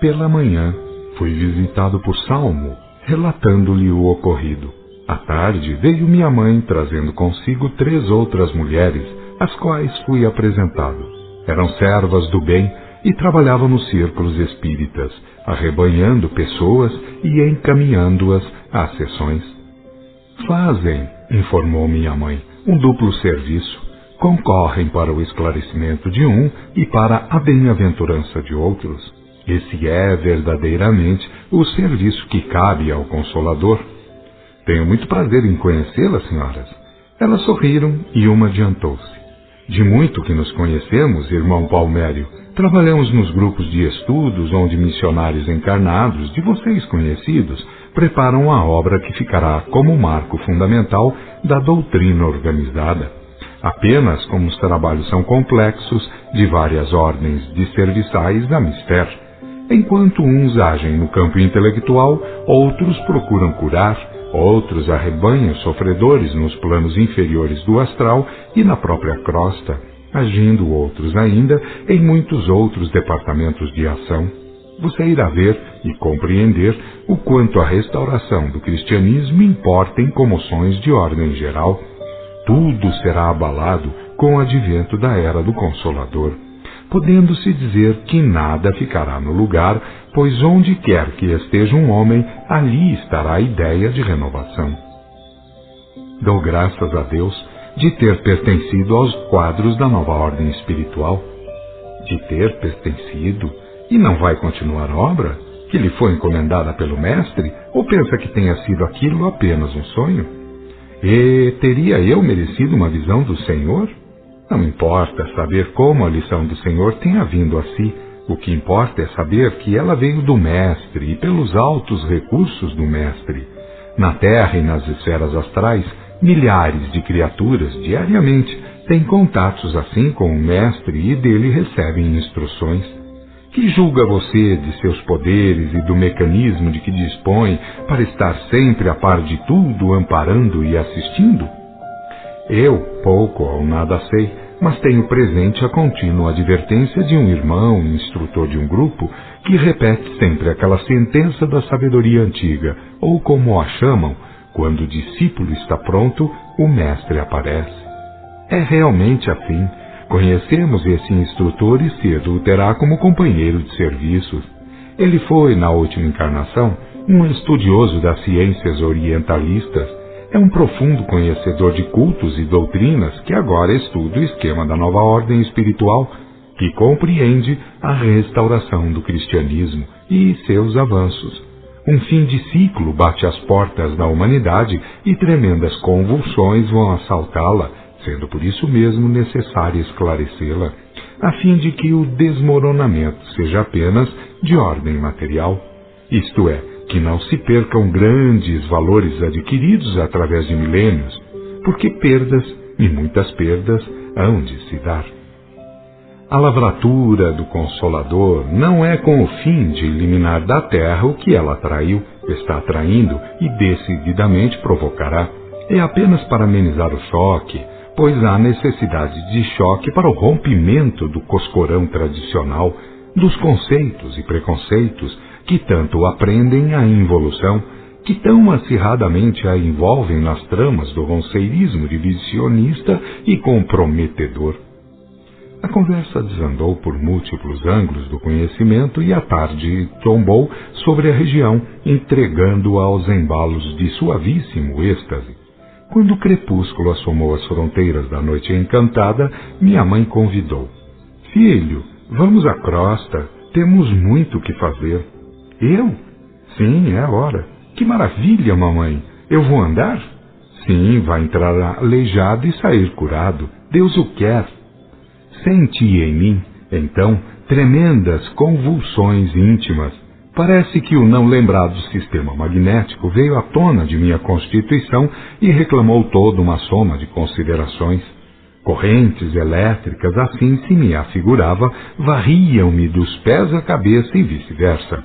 Pela manhã, fui visitado por Salmo, relatando-lhe o ocorrido. À tarde, veio minha mãe trazendo consigo 3 outras mulheres, às quais fui apresentado. Eram servas do bem e trabalhavam nos círculos espíritas, arrebanhando pessoas e encaminhando-as às sessões. Fazem, informou minha mãe, um duplo serviço. Concorrem para o esclarecimento de um e para a bem-aventurança de outros. Esse é verdadeiramente o serviço que cabe ao Consolador. Tenho muito prazer em conhecê-las, senhoras. Elas sorriram e uma adiantou-se. De muito que nos conhecemos, irmão Palmério, trabalhamos nos grupos de estudos onde missionários encarnados, de vocês conhecidos, preparam a obra que ficará como marco fundamental da doutrina organizada. Apenas como os trabalhos são complexos, de várias ordens de serviçais a mister. Enquanto uns agem no campo intelectual, outros procuram curar, outros arrebanham sofredores nos planos inferiores do astral e na própria crosta, agindo outros ainda em muitos outros departamentos de ação. Você irá ver e compreender o quanto a restauração do cristianismo importa em comoções de ordem geral. Tudo será abalado com o advento da Era do Consolador, podendo-se dizer que nada ficará no lugar, pois onde quer que esteja um homem, ali estará a ideia de renovação. Dou graças a Deus de ter pertencido aos quadros da nova ordem espiritual. De ter pertencido? E não vai continuar a obra? Que lhe foi encomendada pelo Mestre? Ou pensa que tenha sido aquilo apenas um sonho? E teria eu merecido uma visão do Senhor? Não importa saber como a lição do Senhor tenha vindo a si. O que importa é saber que ela veio do Mestre e pelos altos recursos do Mestre. Na Terra e nas esferas astrais, milhares de criaturas diariamente têm contatos assim com o Mestre e dele recebem instruções. Que julga você de seus poderes e do mecanismo de que dispõe para estar sempre a par de tudo, amparando e assistindo? Eu pouco ou nada sei, mas tenho presente a contínua advertência de um irmão, instrutor de um grupo, que repete sempre aquela sentença da sabedoria antiga, ou como a chamam, quando o discípulo está pronto, o mestre aparece. É realmente assim. Conhecemos esse instrutor e cedo o terá como companheiro de serviços. Ele foi, na última encarnação, um estudioso das ciências orientalistas. É um profundo conhecedor de cultos e doutrinas que agora estuda o esquema da nova ordem espiritual, que compreende a restauração do cristianismo e seus avanços. Um fim de ciclo bate às portas da humanidade e tremendas convulsões vão assaltá-la, sendo por isso mesmo necessário esclarecê-la, a fim de que o desmoronamento seja apenas de ordem material. Isto é, que não se percam grandes valores adquiridos através de milênios, porque perdas, e muitas perdas, hão de se dar. A lavratura do Consolador não é com o fim de eliminar da terra o que ela atraiu, está atraindo e decididamente provocará. É apenas para amenizar o choque, pois há necessidade de choque para o rompimento do coscorão tradicional, dos conceitos e preconceitos que tanto aprendem a involução, que tão acirradamente a envolvem nas tramas do ronceirismo divisionista e comprometedor. A conversa desandou por múltiplos ângulos do conhecimento e à tarde tombou sobre a região, entregando-a aos embalos de suavíssimo êxtase. Quando o crepúsculo assomou as fronteiras da noite encantada, minha mãe convidou. — Filho, vamos à crosta, temos muito o que fazer. — Eu? — Sim, é a hora. — Que maravilha, mamãe! Eu vou andar? — Sim, vai entrar aleijado e sair curado. Deus o quer. Senti em mim, então, tremendas convulsões íntimas. Parece que o não lembrado sistema magnético veio à tona de minha constituição e reclamou toda uma soma de considerações. Correntes elétricas, assim se me afigurava, varriam-me dos pés à cabeça e vice-versa.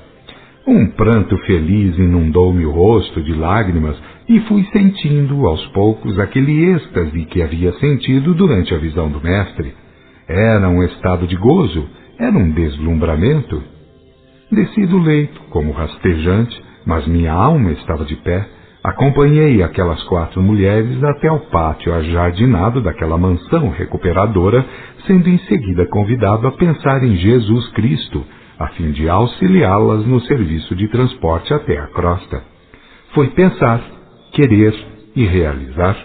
Um pranto feliz inundou-me o rosto de lágrimas e fui sentindo, aos poucos, aquele êxtase que havia sentido durante a visão do mestre. Era um estado de gozo? Era um deslumbramento? Desci do leito, como rastejante, mas minha alma estava de pé. Acompanhei aquelas 4 mulheres até ao pátio ajardinado daquela mansão recuperadora, sendo em seguida convidado a pensar em Jesus Cristo, a fim de auxiliá-las no serviço de transporte até a crosta. Foi pensar, querer e realizar.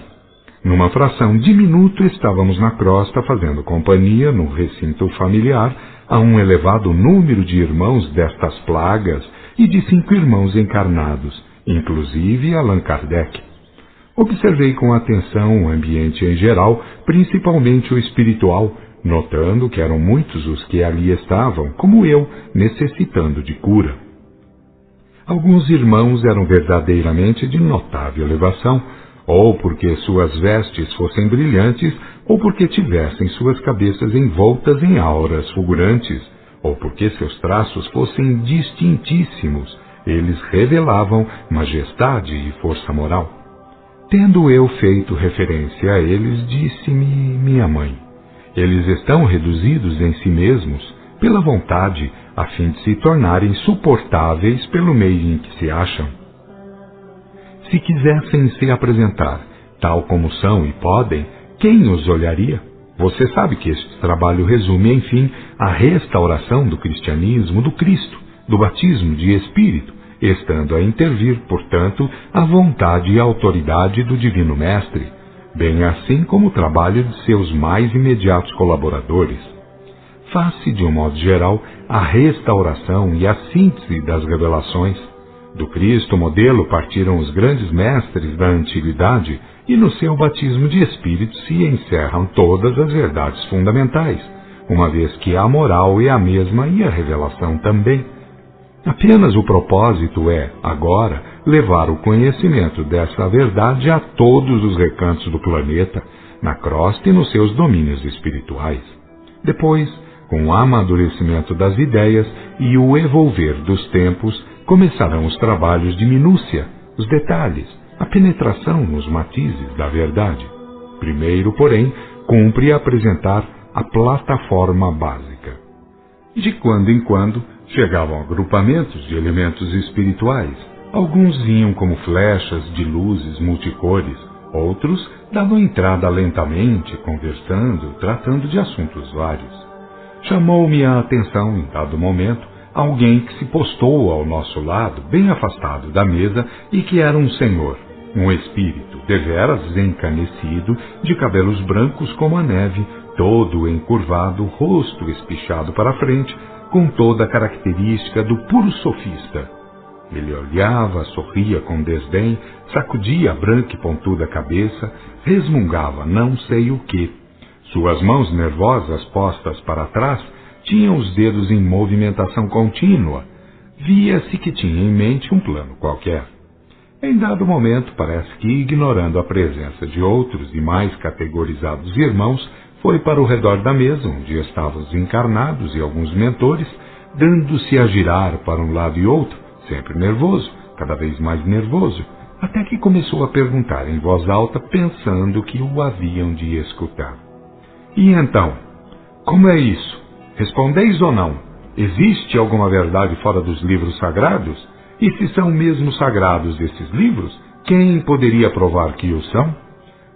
Numa fração de minuto estávamos na crosta fazendo companhia no recinto familiar a um elevado número de irmãos destas plagas e de 5 irmãos encarnados, inclusive Allan Kardec. Observei com atenção o ambiente em geral, principalmente o espiritual, notando que eram muitos os que ali estavam, como eu, necessitando de cura. Alguns irmãos eram verdadeiramente de notável elevação, ou porque suas vestes fossem brilhantes, ou porque tivessem suas cabeças envoltas em auras fulgurantes, ou porque seus traços fossem distintíssimos. Eles revelavam majestade e força moral. Tendo eu feito referência a eles, disse-me minha mãe: eles estão reduzidos em si mesmos, pela vontade, a fim de se tornarem suportáveis pelo meio em que se acham. Se quisessem se apresentar, tal como são e podem, quem os olharia? Você sabe que este trabalho resume, enfim, a restauração do cristianismo, do Cristo, do batismo de Espírito, estando a intervir, portanto, a vontade e a autoridade do Divino Mestre, bem assim como o trabalho de seus mais imediatos colaboradores. Faz-se, de um modo geral, a restauração e a síntese das revelações. Do Cristo modelo partiram os grandes mestres da antiguidade e no seu batismo de Espírito se encerram todas as verdades fundamentais, uma vez que a moral é a mesma e a revelação também. Apenas o propósito é, agora, levar o conhecimento dessa verdade a todos os recantos do planeta, na crosta e nos seus domínios espirituais. Depois, com o amadurecimento das ideias e o evolver dos tempos, começarão os trabalhos de minúcia, os detalhes, a penetração nos matizes da verdade. Primeiro, porém, cumpre apresentar a plataforma básica. De quando em quando, chegavam agrupamentos de elementos espirituais. Alguns vinham como flechas de luzes multicores, outros davam entrada lentamente, conversando, tratando de assuntos vários. Chamou-me a atenção, em dado momento, alguém que se postou ao nosso lado, bem afastado da mesa, e que era um senhor, um espírito, deveras encanecido, de cabelos brancos como a neve, todo encurvado, rosto espichado para a frente, com toda a característica do puro sofista. Ele olhava, sorria com desdém, sacudia a branca e pontuda cabeça, resmungava não sei o quê. Suas mãos nervosas postas para trás tinham os dedos em movimentação contínua. Via-se que tinha em mente um plano qualquer. Em dado momento, parece que, ignorando a presença de outros e mais categorizados irmãos, foi para o redor da mesa, onde estavam os encarnados e alguns mentores, dando-se a girar para um lado e outro, sempre nervoso, cada vez mais nervoso, até que começou a perguntar em voz alta, pensando que o haviam de escutar. E então, como é isso? Respondeis ou não? Existe alguma verdade fora dos livros sagrados? E se são mesmo sagrados esses livros, quem poderia provar que o são?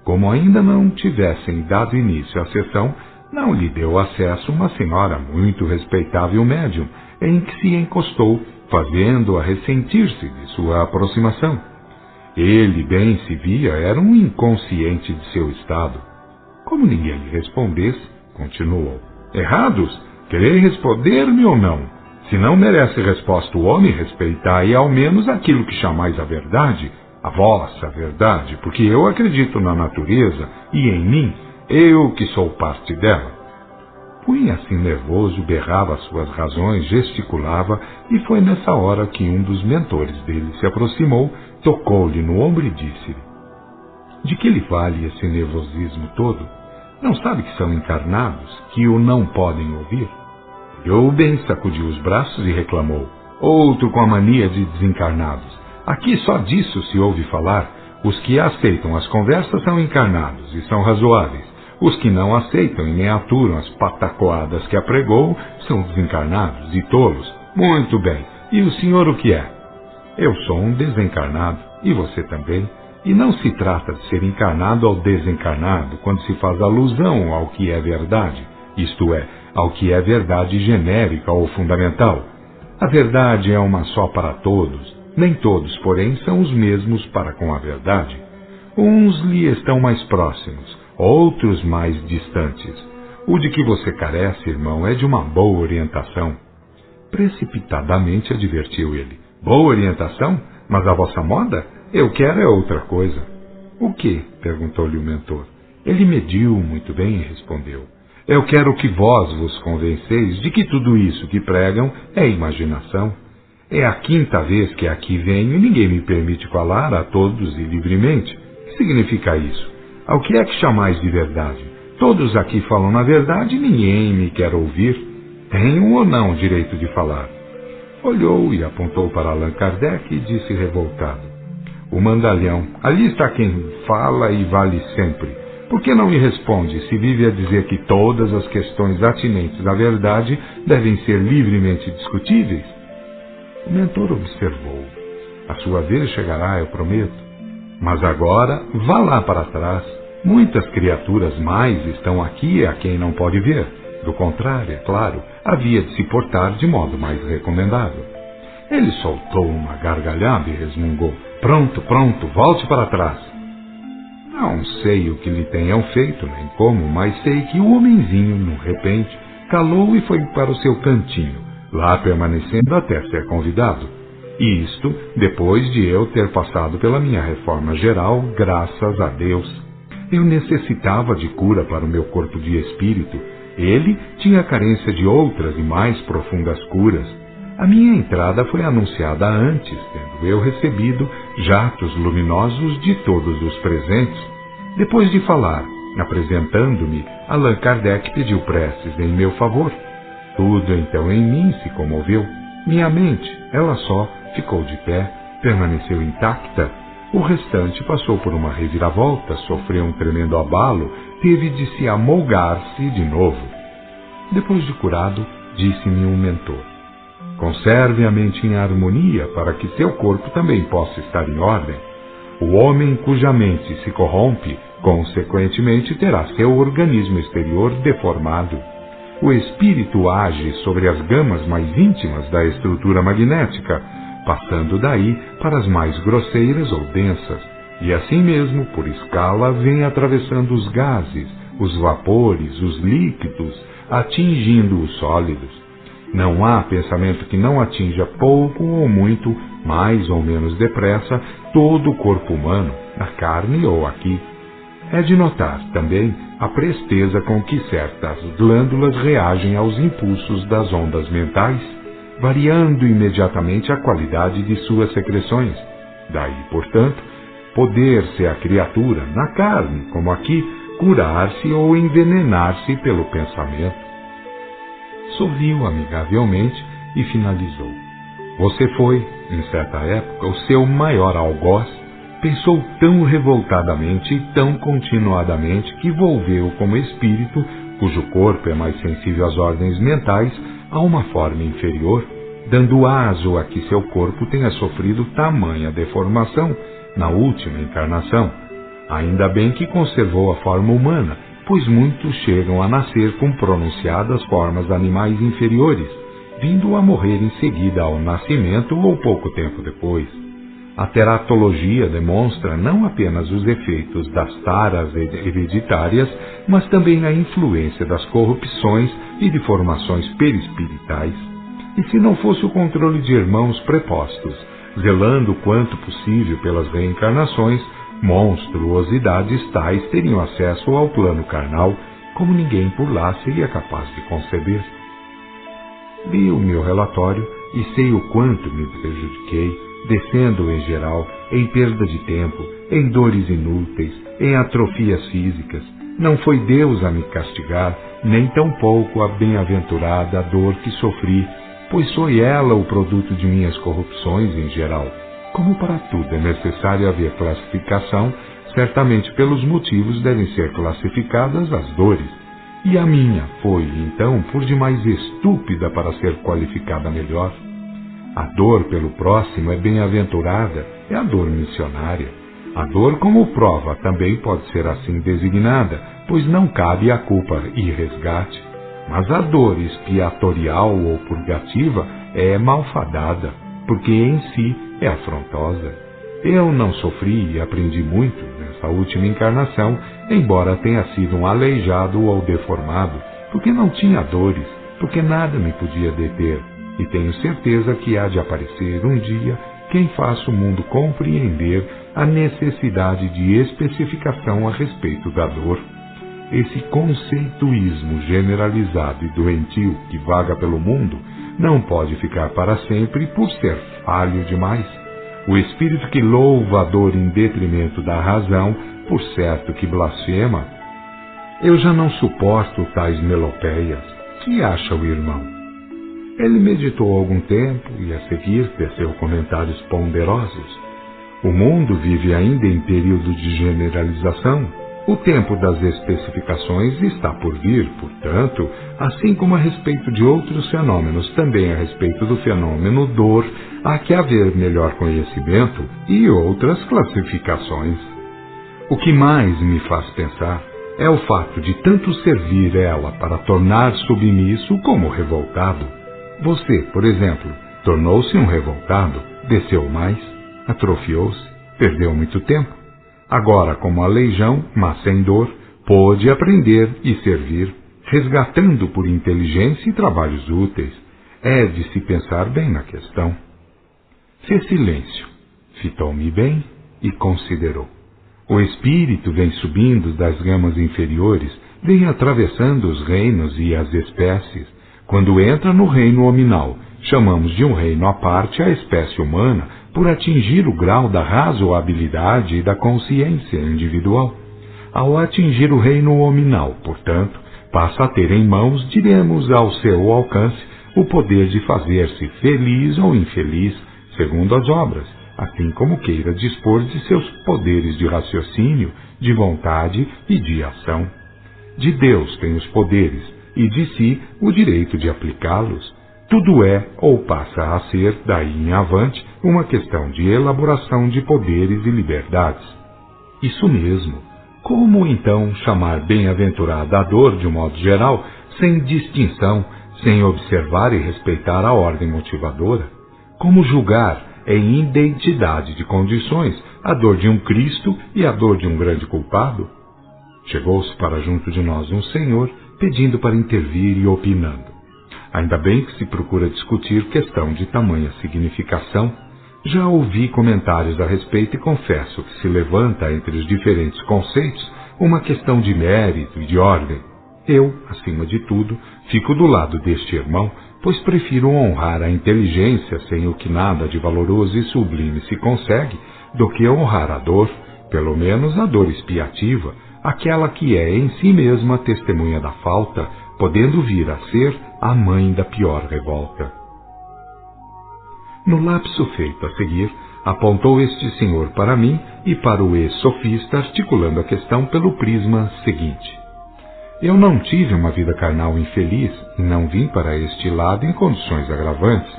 Como ainda não tivessem dado início à sessão, não lhe deu acesso uma senhora muito respeitável médium, em que se encostou, fazendo-a ressentir-se de sua aproximação. Ele, bem se via, era um inconsciente de seu estado. Como ninguém lhe respondesse, continuou: errados? Querei responder-me ou não? Se não merece resposta o homem, respeitai ao menos aquilo que chamais a verdade, a vossa verdade, porque eu acredito na natureza e em mim, eu que sou parte dela. Punha-se nervoso, berrava suas razões, gesticulava, e foi nessa hora que um dos mentores dele se aproximou, tocou-lhe no ombro e disse-lhe: de que lhe vale esse nervosismo todo? Não sabe que são encarnados, que o não podem ouvir? Eu bem sacudiu os braços e reclamou: outro com a mania de desencarnados. Aqui só disso se ouve falar. Os que aceitam as conversas são encarnados e são razoáveis. Os que não aceitam e nem aturam as patacoadas que apregou são desencarnados e tolos. Muito bem. E o senhor o que é? Eu sou um desencarnado, e você também. E não se trata de ser encarnado ou desencarnado quando se faz alusão ao que é verdade, isto é, ao que é verdade genérica ou fundamental. A verdade é uma só para todos, nem todos, porém, são os mesmos para com a verdade. Uns lhe estão mais próximos, outros mais distantes. O de que você carece, irmão, é de uma boa orientação. Precipitadamente advertiu ele. Boa orientação? Mas a vossa moda? Eu quero é outra coisa. O quê? Perguntou-lhe o mentor. Ele mediu muito bem e respondeu. Eu quero que vós vos convenceis de que tudo isso que pregam é imaginação. É a 5ª vez que aqui venho e ninguém me permite falar a todos e livremente. O que significa isso? Ao que é que chamais de verdade? Todos aqui falam na verdade e ninguém me quer ouvir. Tenho ou não direito de falar? Olhou e apontou para Allan Kardec e disse revoltado. O mandalhão, ali está quem fala e vale sempre. Por que não me responde se vive a dizer que todas as questões atinentes à verdade devem ser livremente discutíveis? O mentor observou. A sua vez chegará, eu prometo. Mas agora, vá lá para trás. Muitas criaturas mais estão aqui a quem não pode ver. Do contrário, é claro, havia de se portar de modo mais recomendável. Ele soltou uma gargalhada e resmungou. Pronto, volte para trás. Não sei o que lhe tenham feito, nem como, mas sei que o homenzinho, no repente, calou e foi para o seu cantinho, lá permanecendo até ser convidado. E isto depois de eu ter passado pela minha reforma geral, graças a Deus. Eu necessitava de cura para o meu corpo de espírito. Ele tinha carência de outras e mais profundas curas. A minha entrada foi anunciada antes, tendo eu recebido jatos luminosos de todos os presentes. Depois de falar, apresentando-me, Allan Kardec pediu preces em meu favor. Tudo então em mim se comoveu. Minha mente, ela só, ficou de pé, permaneceu intacta. O restante passou por uma reviravolta, sofreu um tremendo abalo, teve de se amolgar-se de novo. Depois de curado, disse-me um mentor. Conserve a mente em harmonia para que seu corpo também possa estar em ordem. O homem cuja mente se corrompe, consequentemente terá seu organismo exterior deformado. O espírito age sobre as gamas mais íntimas da estrutura magnética, passando daí para as mais grosseiras ou densas, e assim mesmo, por escala, vem atravessando os gases, os vapores, os líquidos, atingindo os sólidos. Não há pensamento que não atinja pouco ou muito, mais ou menos depressa, todo o corpo humano, na carne ou aqui. É de notar, também, a presteza com que certas glândulas reagem aos impulsos das ondas mentais, variando imediatamente a qualidade de suas secreções. Daí, portanto, poder-se a criatura, na carne, como aqui, curar-se ou envenenar-se pelo pensamento. Sorriu amigavelmente e finalizou. Você foi, em certa época, o seu maior algoz. Pensou tão revoltadamente e tão continuadamente que volveu como espírito, cujo corpo é mais sensível às ordens mentais, a uma forma inferior, dando aso a que seu corpo tenha sofrido tamanha deformação na última encarnação. Ainda bem que conservou a forma humana, pois muitos chegam a nascer com pronunciadas formas animais inferiores, vindo a morrer em seguida ao nascimento ou pouco tempo depois. A teratologia demonstra não apenas os efeitos das taras hereditárias, mas também a influência das corrupções e de formações perispiritais. E se não fosse o controle de irmãos prepostos, zelando quanto possível pelas reencarnações, monstruosidades tais teriam acesso ao plano carnal, como ninguém por lá seria capaz de conceber. Li o meu relatório e sei o quanto me prejudiquei, descendo em geral, em perda de tempo, em dores inúteis, em atrofias físicas. Não foi Deus a me castigar, nem tampouco a bem-aventurada dor que sofri, pois foi ela o produto de minhas corrupções em geral. Como para tudo é necessário haver classificação, certamente pelos motivos devem ser classificadas as dores. E a minha foi, então, por demais estúpida para ser qualificada melhor. A dor pelo próximo é bem-aventurada, é a dor missionária. A dor como prova também pode ser assim designada, pois não cabe a culpa e resgate. Mas a dor expiatorial ou purgativa é malfadada, porque em si é afrontosa. Eu não sofri e aprendi muito nessa última encarnação, embora tenha sido um aleijado ou deformado, porque não tinha dores, porque nada me podia deter. E tenho certeza que há de aparecer um dia quem faça o mundo compreender a necessidade de especificação a respeito da dor. Esse conceituísmo generalizado e doentio que vaga pelo mundo não pode ficar para sempre por ser falho demais. O espírito que louva a dor em detrimento da razão, por certo que blasfema. Eu já não suporto tais melopeias. Que acha o irmão? Ele meditou algum tempo e a seguir teceu comentários ponderosos. O mundo vive ainda em período de generalização. O tempo das especificações está por vir, portanto, assim como a respeito de outros fenômenos, também a respeito do fenômeno dor, há que haver melhor conhecimento e outras classificações. O que mais me faz pensar é o fato de tanto servir ela para tornar submisso como revoltado. Você, por exemplo, tornou-se um revoltado, desceu mais, atrofiou-se, perdeu muito tempo. Agora, como aleijão, mas sem dor, pôde aprender e servir, resgatando por inteligência e trabalhos úteis. É de se pensar bem na questão. Fez silêncio, fitou-me bem e considerou. O espírito vem subindo das gamas inferiores, vem atravessando os reinos e as espécies. Quando entra no reino hominal, chamamos de um reino à parte a espécie humana, por atingir o grau da razoabilidade e da consciência individual. Ao atingir o reino hominal, portanto, passa a ter em mãos, diremos ao seu alcance, o poder de fazer-se feliz ou infeliz, segundo as obras, assim como queira dispor de seus poderes de raciocínio, de vontade e de ação. De Deus tem os poderes, e de si o direito de aplicá-los. Tudo é, ou passa a ser, daí em avante, uma questão de elaboração de poderes e liberdades. Isso mesmo. Como, então, chamar bem-aventurada a dor de um modo geral, sem distinção, sem observar e respeitar a ordem motivadora? Como julgar, em identidade de condições, a dor de um Cristo e a dor de um grande culpado? Chegou-se para junto de nós um senhor, pedindo para intervir e opinando. Ainda bem que se procura discutir questão de tamanha significação. Já ouvi comentários a respeito e confesso que se levanta entre os diferentes conceitos uma questão de mérito e de ordem. Eu, acima de tudo, fico do lado deste irmão, pois prefiro honrar a inteligência sem o que nada de valoroso e sublime se consegue, do que honrar a dor, pelo menos a dor expiativa, aquela que é em si mesma testemunha da falta, podendo vir a ser a mãe da pior revolta. No lapso feito a seguir, apontou este senhor para mim e para o ex-sofista, articulando a questão pelo prisma seguinte. Eu não tive uma vida carnal infeliz e não vim para este lado em condições agravantes.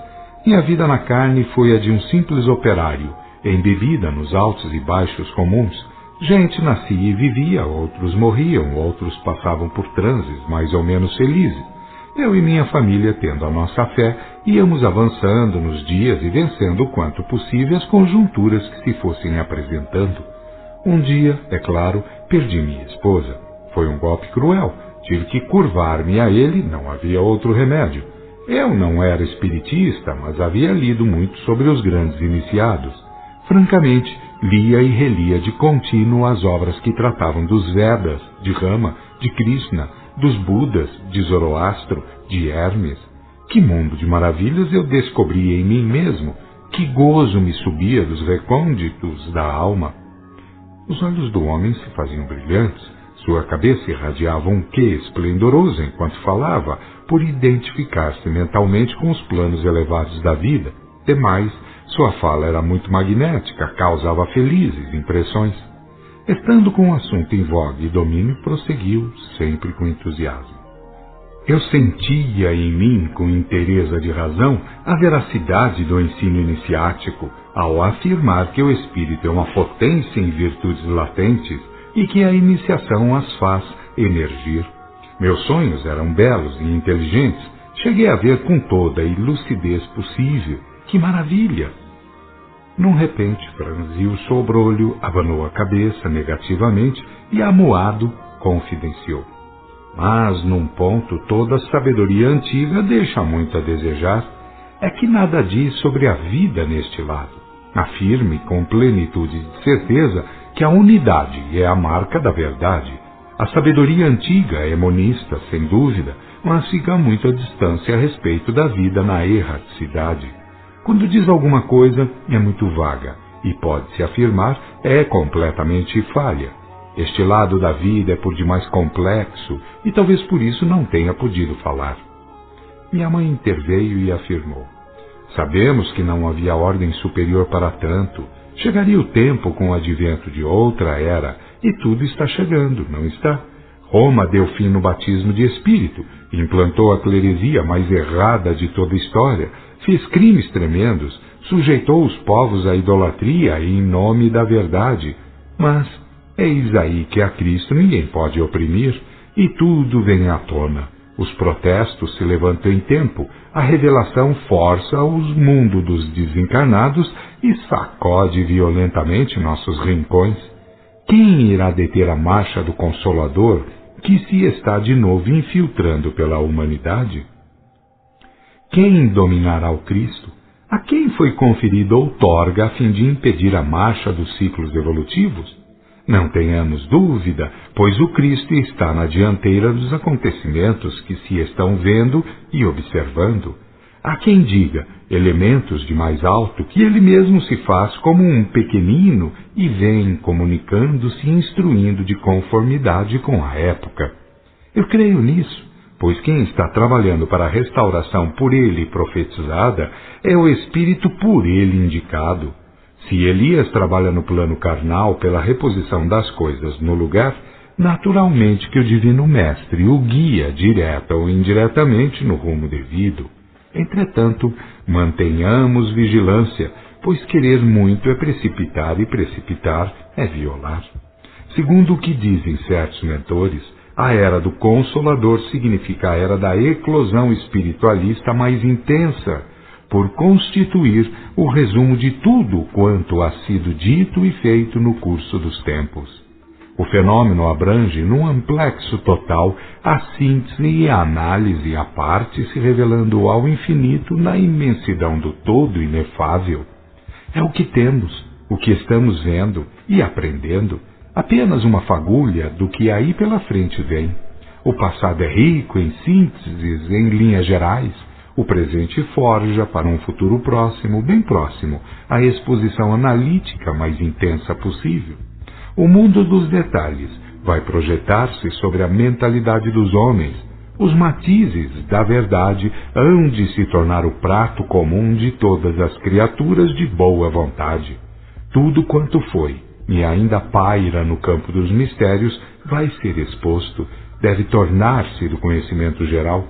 Minha vida na carne foi a de um simples operário, embebida nos altos e baixos comuns. Gente nascia e vivia, outros morriam, outros passavam por transes mais ou menos felizes. Eu e minha família, tendo a nossa fé, íamos avançando nos dias e vencendo o quanto possível as conjunturas que se fossem apresentando. Um dia, é claro, perdi minha esposa. Foi um golpe cruel. Tive que curvar-me a ele, não havia outro remédio. Eu não era espiritista, mas havia lido muito sobre os grandes iniciados. Francamente, lia e relia de contínuo as obras que tratavam dos Vedas, de Rama, de Krishna, dos Budas, de Zoroastro, de Hermes. Que mundo de maravilhas eu descobri em mim mesmo, que gozo me subia dos recônditos da alma. Os olhos do homem se faziam brilhantes, sua cabeça irradiava um quê esplendoroso enquanto falava, por identificar-se mentalmente com os planos elevados da vida. Demais, sua fala era muito magnética, causava felizes impressões. Estando com o assunto em voga e domínio, prosseguiu, sempre com entusiasmo. Eu sentia em mim, com inteireza de razão, a veracidade do ensino iniciático, ao afirmar que o espírito é uma potência em virtudes latentes e que a iniciação as faz emergir. Meus sonhos eram belos e inteligentes. Cheguei a ver com toda a lucidez possível. Que maravilha! Num repente, franziu o sobrolho, abanou a cabeça negativamente e, amuado, confidenciou. Mas, num ponto, toda a sabedoria antiga deixa muito a desejar. É que nada diz sobre a vida neste lado. Afirme com plenitude de certeza que a unidade é a marca da verdade. A sabedoria antiga é monista, sem dúvida, mas fica muito à distância a respeito da vida na erraticidade. Quando diz alguma coisa, é muito vaga, e pode-se afirmar, é completamente falha. Este lado da vida é por demais complexo, e talvez por isso não tenha podido falar. Minha mãe interveio e afirmou. Sabemos que não havia ordem superior para tanto. Chegaria o tempo com o advento de outra era, e tudo está chegando, não está? Roma deu fim no batismo de espírito, implantou a cleresia mais errada de toda a história, fez crimes tremendos, sujeitou os povos à idolatria em nome da verdade. Mas eis aí que a Cristo ninguém pode oprimir, e tudo vem à tona. Os protestos se levantam em tempo, a revelação força os mundos dos desencarnados e sacode violentamente nossos rincões. Quem irá deter a marcha do Consolador, que se está de novo infiltrando pela humanidade? Quem dominará o Cristo? A quem foi conferida outorga a fim de impedir a marcha dos ciclos evolutivos? Não tenhamos dúvida, pois o Cristo está na dianteira dos acontecimentos que se estão vendo e observando. Há quem diga, elementos de mais alto, que ele mesmo se faz como um pequenino e vem comunicando-se e instruindo de conformidade com a época. Eu creio nisso, pois quem está trabalhando para a restauração por ele profetizada é o Espírito por ele indicado. Se Elias trabalha no plano carnal pela reposição das coisas no lugar, naturalmente que o Divino Mestre o guia direta ou indiretamente no rumo devido. Entretanto, mantenhamos vigilância, pois querer muito é precipitar e precipitar é violar. Segundo o que dizem certos mentores, a era do Consolador significa a era da eclosão espiritualista mais intensa, por constituir o resumo de tudo quanto ha sido dito e feito no curso dos tempos. O fenômeno abrange, num amplexo total, a síntese e a análise à parte, se revelando ao infinito na imensidão do todo inefável. É o que temos, o que estamos vendo e aprendendo, apenas uma fagulha do que aí pela frente vem. O passado é rico em sínteses, em linhas gerais. O presente forja para um futuro próximo, bem próximo, a exposição analítica mais intensa possível. O mundo dos detalhes vai projetar-se sobre a mentalidade dos homens. Os matizes da verdade hão de se tornar o prato comum de todas as criaturas de boa vontade. Tudo quanto foi e ainda paira no campo dos mistérios vai ser exposto, deve tornar-se do conhecimento geral.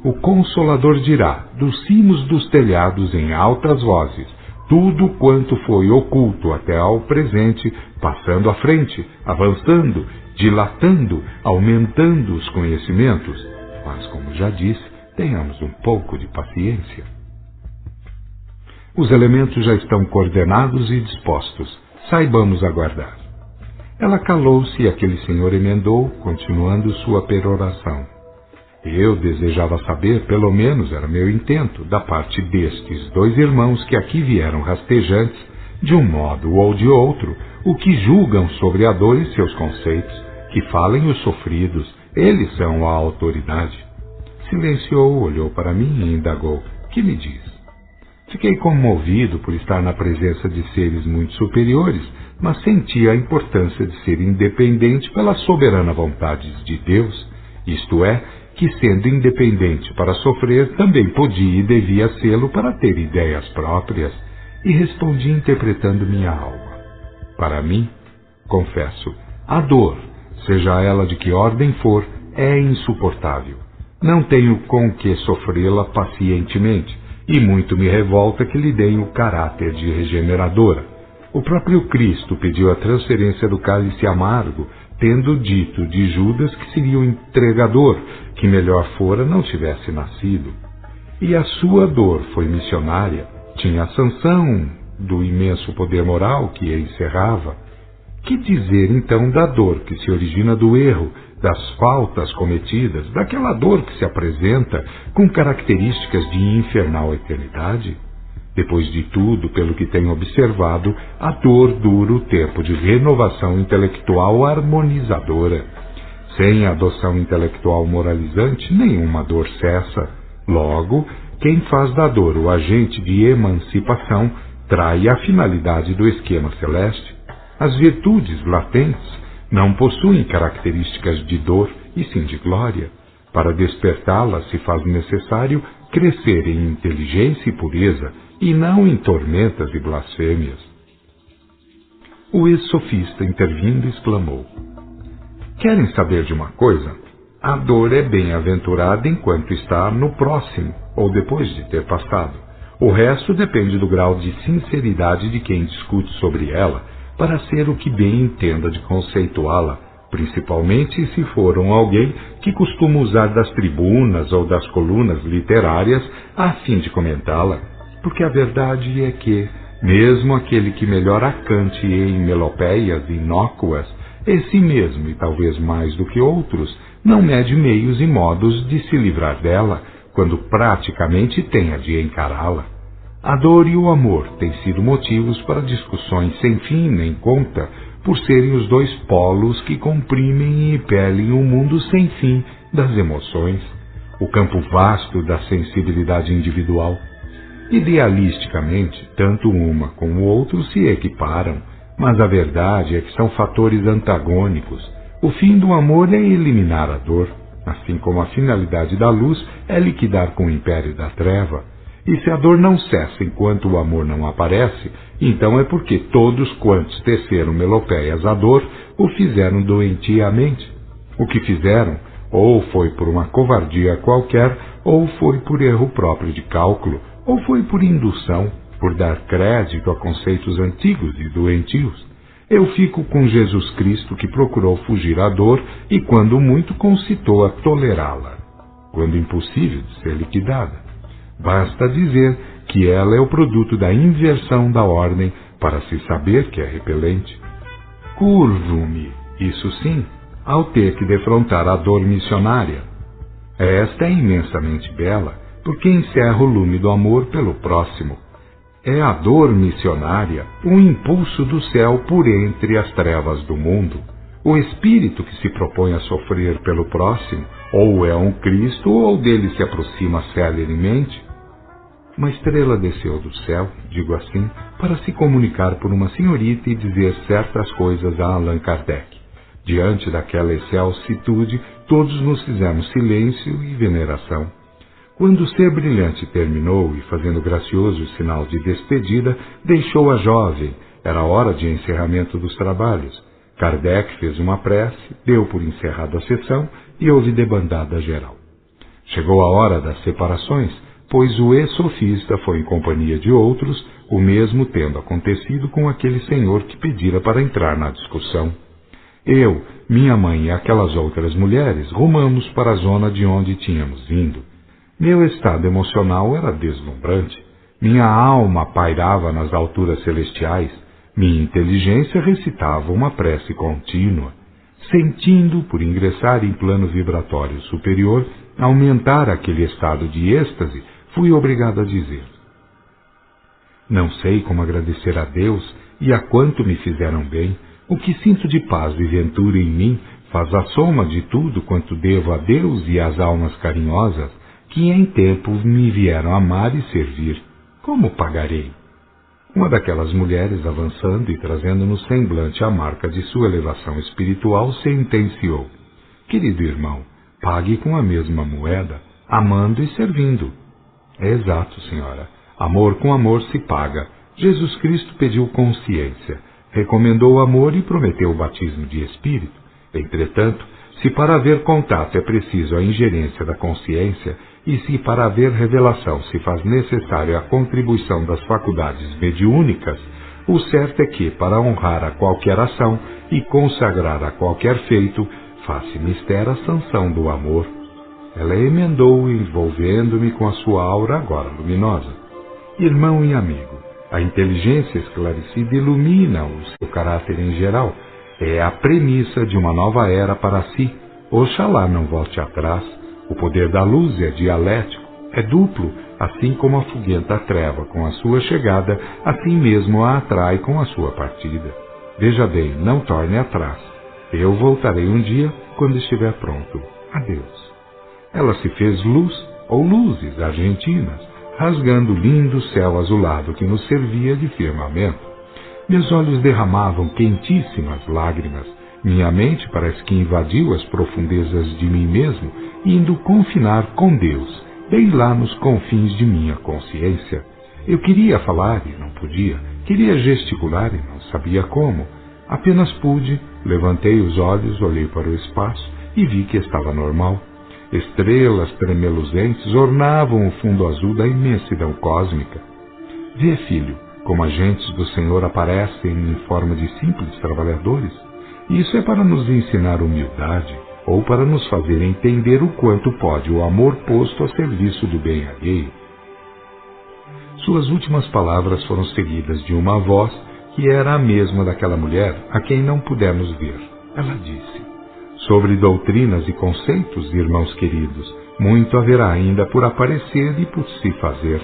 O Consolador dirá, dos cimos dos telhados em altas vozes, tudo quanto foi oculto até ao presente, passando à frente, avançando, dilatando, aumentando os conhecimentos. Mas, como já disse, tenhamos um pouco de paciência. Os elementos já estão coordenados e dispostos. Saibamos aguardar. Ela calou-se e aquele senhor emendou, continuando sua peroração. Eu desejava saber, pelo menos era meu intento, da parte destes dois irmãos que aqui vieram rastejantes, de um modo ou de outro, o que julgam sobre a dor e seus conceitos, que falem os sofridos, eles são a autoridade. Silenciou, olhou para mim e indagou, que me diz? Fiquei comovido por estar na presença de seres muito superiores, mas senti a importância de ser independente pela soberana vontade de Deus, isto é, que sendo independente para sofrer, também podia e devia sê-lo para ter ideias próprias, e respondi interpretando minha alma. Para mim, confesso, a dor, seja ela de que ordem for, é insuportável. Não tenho com que sofrê-la pacientemente, e muito me revolta que lhe deem o caráter de regeneradora. O próprio Cristo pediu a transferência do cálice amargo, tendo dito de Judas que seria o entregador, que melhor fora não tivesse nascido. E a sua dor foi missionária, tinha a sanção do imenso poder moral que a encerrava. Que dizer então da dor que se origina do erro, das faltas cometidas, daquela dor que se apresenta com características de infernal eternidade? Depois de tudo, pelo que tenho observado, a dor dura o tempo de renovação intelectual harmonizadora. Sem a adoção intelectual moralizante, nenhuma dor cessa. Logo, quem faz da dor o agente de emancipação trai a finalidade do esquema celeste. As virtudes latentes não possuem características de dor, e sim de glória. Para despertá-las se faz necessário crescer em inteligência e pureza, e não em tormentas e blasfêmias. O ex-sofista, intervindo, exclamou: querem saber de uma coisa? A dor é bem-aventurada enquanto está no próximo, ou depois de ter passado. O resto depende do grau de sinceridade de quem discute sobre ela, para ser o que bem entenda de conceituá-la, principalmente se for alguém que costuma usar das tribunas ou das colunas literárias a fim de comentá-la, porque a verdade é que, mesmo aquele que melhor a cante em melopéias inócuas, esse mesmo, e talvez mais do que outros, não mede meios e modos de se livrar dela, quando praticamente tenha de encará-la. A dor e o amor têm sido motivos para discussões sem fim nem conta, por serem os dois polos que comprimem e impelem o mundo sem fim das emoções, o campo vasto da sensibilidade individual. Idealisticamente, tanto uma como o outro se equiparam, mas a verdade é que são fatores antagônicos. O fim do amor é eliminar a dor, assim como a finalidade da luz é liquidar com o império da treva. E se a dor não cessa enquanto o amor não aparece, então é porque todos quantos teceram melopéias à dor o fizeram doentiamente. O que fizeram, ou foi por uma covardia qualquer, ou foi por erro próprio de cálculo, ou foi por indução, por dar crédito a conceitos antigos e doentios. Eu fico com Jesus Cristo, que procurou fugir à dor e, quando muito, concitou a tolerá-la, quando impossível de ser liquidada. Basta dizer que ela é o produto da inversão da ordem para se saber que é repelente. Curvo-me, isso sim, ao ter que defrontar a dor missionária. Esta é imensamente bela, porque encerra o lume do amor pelo próximo. É a dor missionária, um impulso do céu por entre as trevas do mundo. O espírito que se propõe a sofrer pelo próximo, ou é um Cristo, ou dele se aproxima celeremente. Uma estrela desceu do céu, digo assim, para se comunicar por uma senhorita e dizer certas coisas a Allan Kardec. Diante daquela excelsitude, todos nos fizemos silêncio e veneração. Quando o ser brilhante terminou e, fazendo gracioso sinal de despedida, deixou a jovem. Era hora de encerramento dos trabalhos. Kardec fez uma prece, deu por encerrada a sessão e houve debandada geral. Chegou a hora das separações, pois o ex-sofista foi em companhia de outros, o mesmo tendo acontecido com aquele senhor que pedira para entrar na discussão. Eu, minha mãe e aquelas outras mulheres rumamos para a zona de onde tínhamos vindo. Meu estado emocional era deslumbrante. Minha alma pairava nas alturas celestiais. Minha inteligência recitava uma prece contínua. Sentindo, por ingressar em plano vibratório superior, aumentar aquele estado de êxtase, fui obrigado a dizer: não sei como agradecer a Deus e a quanto me fizeram bem. O que sinto de paz e ventura em mim faz a soma de tudo quanto devo a Deus e às almas carinhosas que em tempo me vieram amar e servir. Como pagarei? Uma daquelas mulheres, avançando e trazendo no semblante a marca de sua elevação espiritual, sentenciou: querido irmão, pague com a mesma moeda, amando e servindo. É exato, senhora. Amor com amor se paga. Jesus Cristo pediu consciência. recomendou o amor e prometeu o batismo de espírito. Entretanto, se para haver contato é preciso a ingerência da consciência, e se para haver revelação se faz necessária a contribuição das faculdades mediúnicas, o certo é que, para honrar a qualquer ação e consagrar a qualquer feito, faz-se mister a sanção do amor. Ela emendou, envolvendo-me com a sua aura agora luminosa. Irmão e amigo, a inteligência esclarecida ilumina o seu caráter em geral. É a premissa de uma nova era para si. Oxalá não volte atrás. O poder da luz é dialético, é duplo, assim como a foguenta treva com a sua chegada, assim mesmo a atrai com a sua partida. Veja bem, não torne atrás. Eu voltarei um dia quando estiver pronto. Adeus. Ela se fez luz, ou luzes argentinas, rasgando o lindo céu azulado que nos servia de firmamento. Meus olhos derramavam quentíssimas lágrimas. Minha mente parece que invadiu as profundezas de mim mesmo, indo confinar com Deus, bem lá nos confins de minha consciência. Eu queria falar e não podia, queria gesticular e não sabia como. Apenas pude, levantei os olhos, olhei para o espaço e vi que estava normal. Estrelas tremeluzentes ornavam o fundo azul da imensidão cósmica. Vê, filho, como agentes do Senhor aparecem em forma de simples trabalhadores. Isso é para nos ensinar humildade, ou para nos fazer entender o quanto pode o amor posto a serviço do bem alheio. Suas últimas palavras foram seguidas de uma voz que era a mesma daquela mulher a quem não pudemos ver. Ela disse: sobre doutrinas e conceitos, irmãos queridos, muito haverá ainda por aparecer e por se fazer.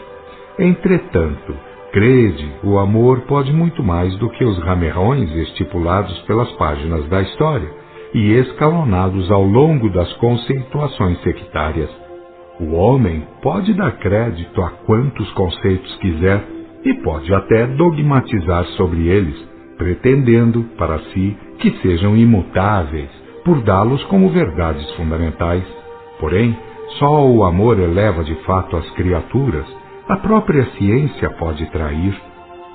Entretanto, crede, o amor pode muito mais do que os ramerrões estipulados pelas páginas da história e escalonados ao longo das conceituações sectárias. O homem pode dar crédito a quantos conceitos quiser e pode até dogmatizar sobre eles, pretendendo, para si, que sejam imutáveis, por dá-los como verdades fundamentais. Porém, só o amor eleva de fato as criaturas. A própria ciência pode trair.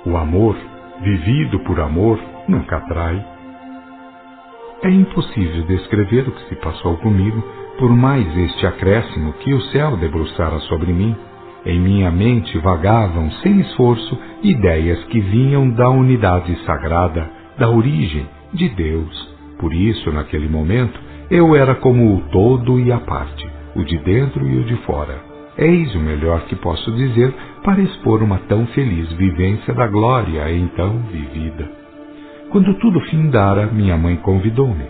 O amor, vivido por amor, nunca atrai. É impossível descrever o que se passou comigo, por mais este acréscimo que o céu debruçara sobre mim. Em minha mente vagavam, sem esforço, ideias que vinham da unidade sagrada, da origem, de Deus. Por isso, naquele momento, eu era como o todo e a parte, o de dentro e o de fora. Eis o melhor que posso dizer para expor uma tão feliz vivência da glória então vivida. Quando tudo findara, minha mãe convidou-me.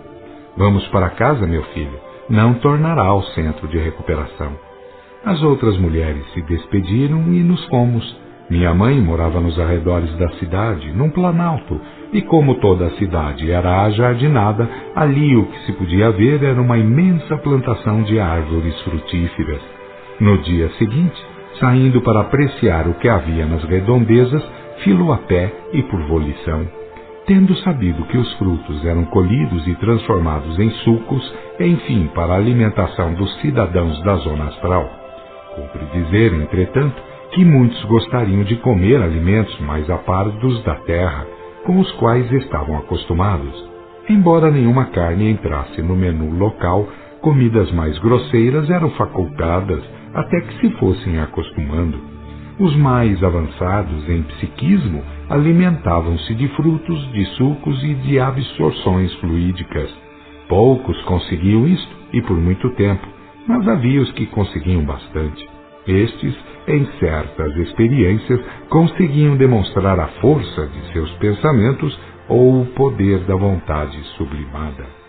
Vamos para casa, meu filho, não tornará ao centro de recuperação. As outras mulheres se despediram e nos fomos. Minha mãe morava nos arredores da cidade, num planalto, e como toda a cidade era ajardinada, ali o que se podia ver era uma imensa plantação de árvores frutíferas. No dia seguinte, saindo para apreciar o que havia nas redondezas, filo a pé e por volição. Tendo sabido que os frutos eram colhidos e transformados em sucos, enfim, para a alimentação dos cidadãos da zona astral. Cumpre dizer, entretanto, que muitos gostariam de comer alimentos mais a par dos da terra, com os quais estavam acostumados. Embora nenhuma carne entrasse no menu local, comidas mais grosseiras eram facultadas até que se fossem acostumando. Os mais avançados em psiquismo alimentavam-se de frutos, de sucos e de absorções fluídicas. Poucos conseguiam isto, e por muito tempo, mas havia os que conseguiam bastante. Estes, em certas experiências, conseguiam demonstrar a força de seus pensamentos ou o poder da vontade sublimada.